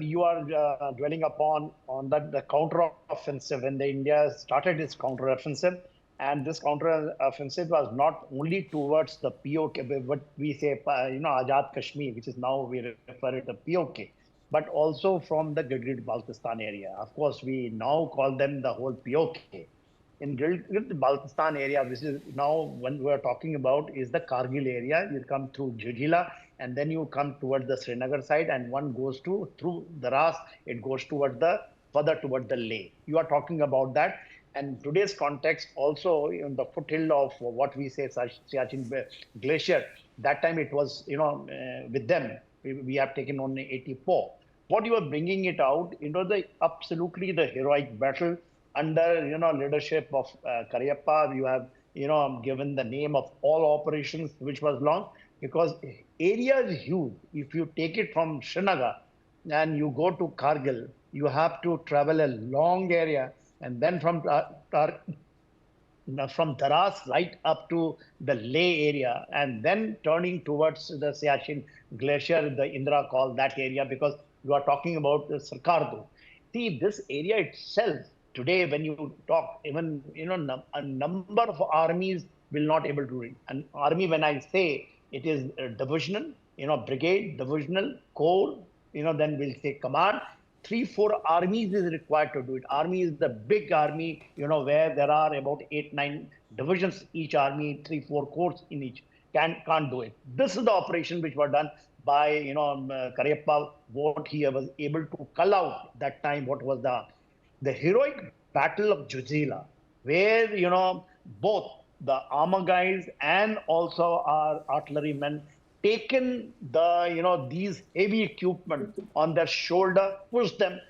you are dwelling upon on the counter-offensive, when the India started its counter-offensive, and this counter-offensive was not only towards the POK, what we say, Azad Kashmir, which is now we refer it to POK, but also from the Gilgit-Baltistan area. Of course, we now call them the whole POK. In Gilgit-Baltistan area, which is now when we are talking about, is the Kargil area. You come through Zojila, and then you come towards the Srinagar side, and one goes through Dras. It goes further towards the Leh. You are talking about that. And today's context also in the foothill of what we say Citing Glacier. That time it was with them. We have taken on 84. What you are bringing it out, absolutely the heroic battle under leadership of Cariappa. You have given the name of all operations, which was long, because area is huge. If you take it from Shinagar and you go to Kargil, you have to travel a long area, and then from Daras right up to the Leh area, and then turning towards the Siachen Glacier, the Indra call that area, because you are talking about the Sarkardu. See, this area itself, today when you talk, even a number of armies will not able to read. An army, when I say it is divisional, brigade, divisional, corps, then we'll say command. 3-4 armies is required to do it. Army is the big army, where there are about 8-9 divisions each army, 3-4 corps in each. Can't do it. This is the operation which was done by Cariappa. What he was able to cull out that time, what was the heroic battle of Zojila, where both the armor guys and also our artillerymen taken these heavy equipment on their shoulder, pushed them.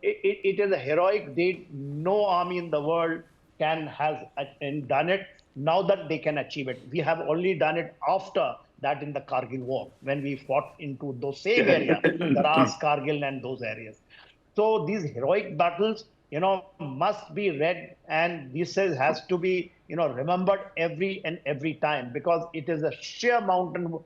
It is a heroic deed. No army in the world has done it. Now that they can achieve it, we have only done it after that in the Kargil war, when we fought into those same areas, Daras, Kargil, and those areas. So these heroic battles, must be read, and this has to be, remembered every time, because it is a sheer mountain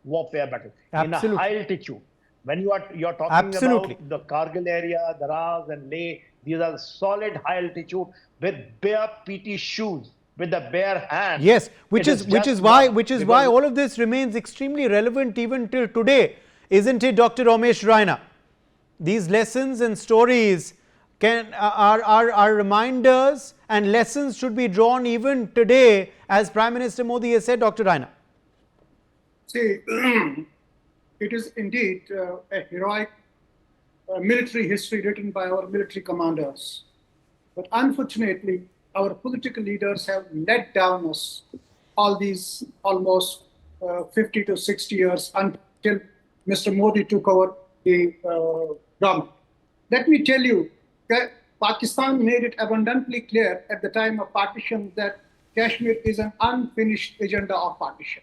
warfare battle. Absolutely. In a high altitude. When you're talking Absolutely. about the Kargil area, Daras and Leh, these are solid high altitude with bare PT shoes, with the bare hands. Yes, which is why all of this remains extremely relevant even till today, isn't it, Dr. Ramesh Raina? These lessons and stories are reminders, and lessons should be drawn even today, as Prime Minister Modi has said, Dr. Raina. See, it is indeed a heroic military history written by our military commanders. But unfortunately, our political leaders have let down us all these almost 50 to 60 years until Mr. Modi took over the government. Let me tell you that Pakistan made it abundantly clear at the time of partition that Kashmir is an unfinished agenda of partition.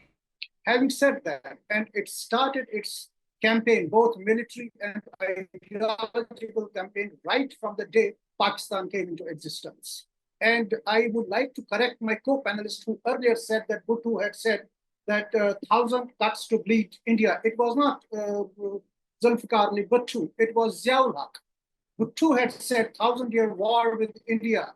Having said that, and it started its campaign, both military and ideological campaign, right from the day Pakistan came into existence. And I would like to correct my co-panelist who earlier said that Bhutto had said that 1,000 cuts to bleed India. It was not Zulfikar Ali Bhutto, it was Ziaul Haq. Bhutto had said 1,000-year war with India,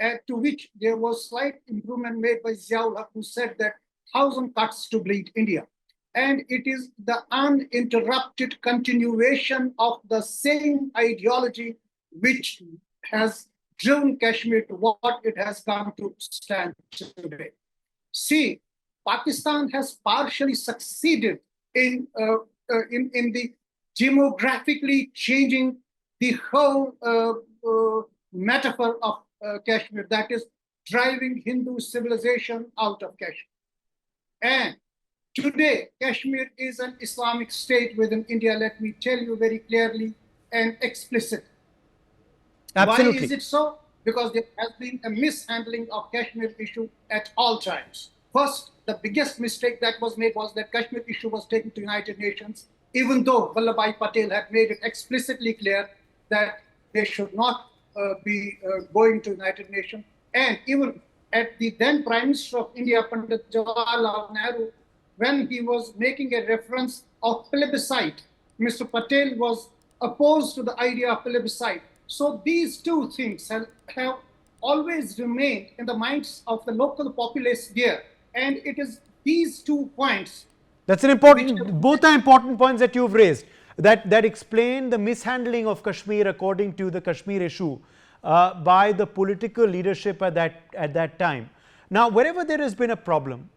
to which there was slight improvement made by Ziaul Haq, who said that 1,000 cuts to bleed India. And it is the uninterrupted continuation of the same ideology which has driven Kashmir to what it has come to stand today. See, Pakistan has partially succeeded in the demographically changing the whole metaphor of Kashmir, that is driving Hindu civilization out of Kashmir. And today, Kashmir is an Islamic state within India, let me tell you very clearly and explicit. Absolutely. Why is it so? Because there has been a mishandling of Kashmir issue at all times. First, the biggest mistake that was made was that Kashmir issue was taken to United Nations, even though Vallabhbhai Patel had made it explicitly clear that they should not be going to United Nations. And even at the then Prime Minister of India, Pandit Jawaharlal Nehru, when he was making a reference of plebiscite, Mr. Patel was opposed to the idea of plebiscite. So these two things have always remained in the minds of the local populace there. And it is these 2 points. That's an important, both are important points that you've raised that explain the mishandling of Kashmir according to the Kashmir issue by the political leadership at that time. Now, wherever there has been a problem,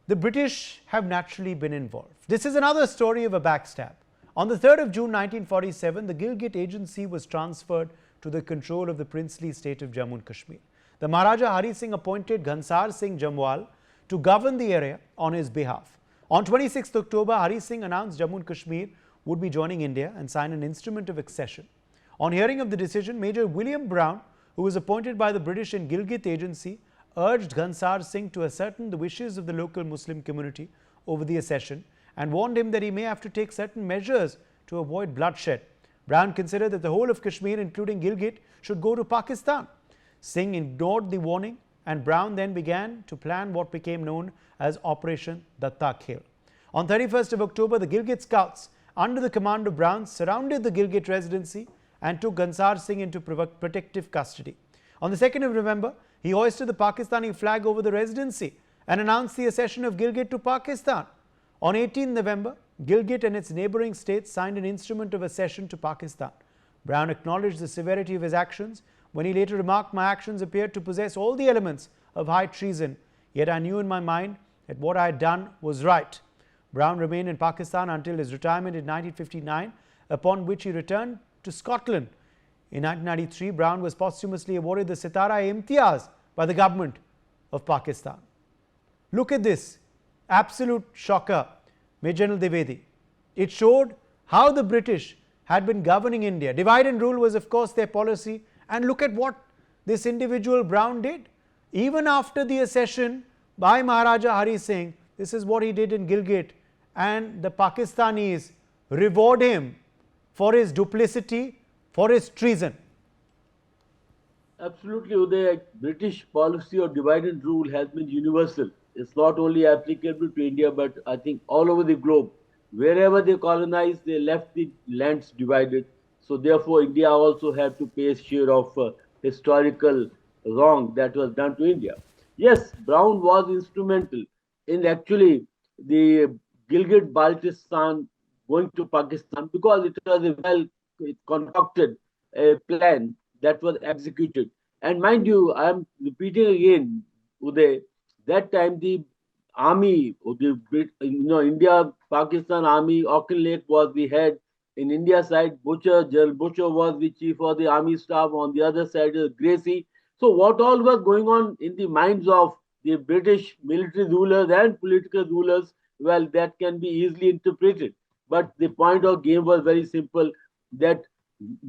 the British have naturally been involved. This is another story of a backstab. On the 3rd of June 1947, the Gilgit Agency was transferred to the control of the princely state of Jammu and Kashmir. The Maharaja Hari Singh appointed Ghansar Singh Jamwal to govern the area on his behalf. On 26th October, Hari Singh announced Jammu and Kashmir would be joining India and sign an instrument of accession. On hearing of the decision, Major William Brown, who was appointed by the British and Gilgit Agency, urged Ghansar Singh to ascertain the wishes of the local Muslim community over the accession and warned him that he may have to take certain measures to avoid bloodshed. Brown considered that the whole of Kashmir, including Gilgit, should go to Pakistan. Singh ignored the warning, and Brown then began to plan what became known as Operation Datta Khel. On 31st of October, the Gilgit Scouts, under the command of Brown, surrounded the Gilgit residency and took Ghansar Singh into protective custody. On the 2nd of November, he hoisted the Pakistani flag over the residency and announced the accession of Gilgit to Pakistan. On 18 November, Gilgit and its neighboring states signed an instrument of accession to Pakistan. Brown acknowledged the severity of his actions when he later remarked, "My actions appeared to possess all the elements of high treason, yet I knew in my mind that what I had done was right." Brown remained in Pakistan until his retirement in 1959, upon which he returned to Scotland. In 1993, Brown was posthumously awarded the Sitara-e-Imtiaz by the government of Pakistan. Look at this absolute shocker, Major General Dwivedi. It showed how the British had been governing India. Divide and rule was, of course, their policy. And look at what this individual Brown did. Even after the accession by Maharaja Hari Singh, this is what he did in Gilgit. And the Pakistanis reward him for his duplicity, for his treason. Absolutely, Uday. British policy of divide and rule has been universal. It's not only applicable to India, but I think all over the globe. Wherever they colonized, they left the lands divided. So therefore, India also had to pay a share of historical wrong that was done to India. Yes, Brown was instrumental in actually the Gilgit-Baltistan going to Pakistan because it was a well concocted plan that was executed. And mind you, I am repeating again, Uday, that time the army, or the India-Pakistan army, Auchin Lake was the head, In India side, Butcher, General Butcher was the chief of the army staff. On the other side, Gracie. So what all was going on in the minds of the British military rulers and political rulers, well, that can be easily interpreted. But the point of game was very simple, that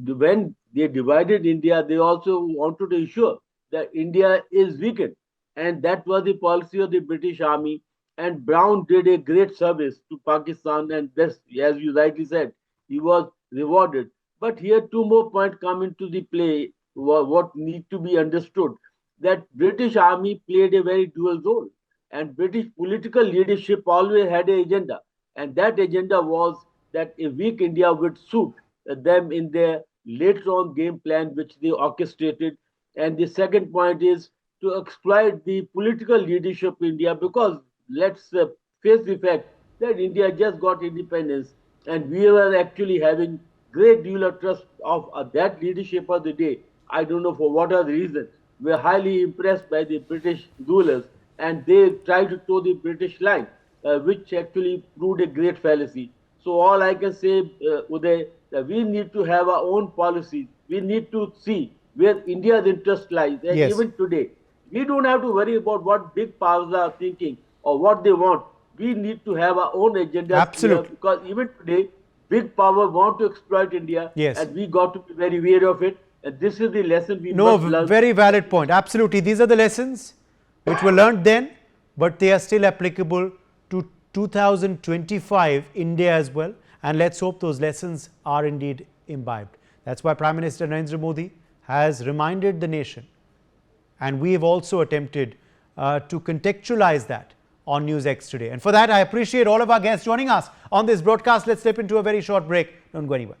when they divided India, they also wanted to ensure that India is weakened. And that was the policy of the British Army. And Brown did a great service to Pakistan, and this, as you rightly said, he was rewarded. But here, two more points come into the play. What need to be understood, that British Army played a very dual role, and British political leadership always had an agenda, and that agenda was that a weak India would suit them in their later on game plan, which they orchestrated. And the second point is to exploit the political leadership of India, because let's face the fact that India just got independence, and we were actually having great deal of trust of that leadership of the day. I don't know for what other reason. We're highly impressed by the British rulers, and they tried to toe the British line, which actually proved a great fallacy. So all I can say, Uday, that we need to have our own policies. We need to see where India's interest lies. And Yes. even today, we don't have to worry about what big powers are thinking or what they want. We need to have our own agenda. Absolutely. Because even today, big power want to exploit India. Yes. And we got to be very wary of it. And this is the lesson we No, must learn. very valid point. Absolutely. These are the lessons which were learned then, but they are still applicable to 2025 India as well. And let's hope those lessons are indeed imbibed. That's why Prime Minister Narendra Modi has reminded the nation. And we have also attempted to contextualize that on NewsX today. And for that, I appreciate all of our guests joining us on this broadcast. Let's step into a very short break. Don't go anywhere.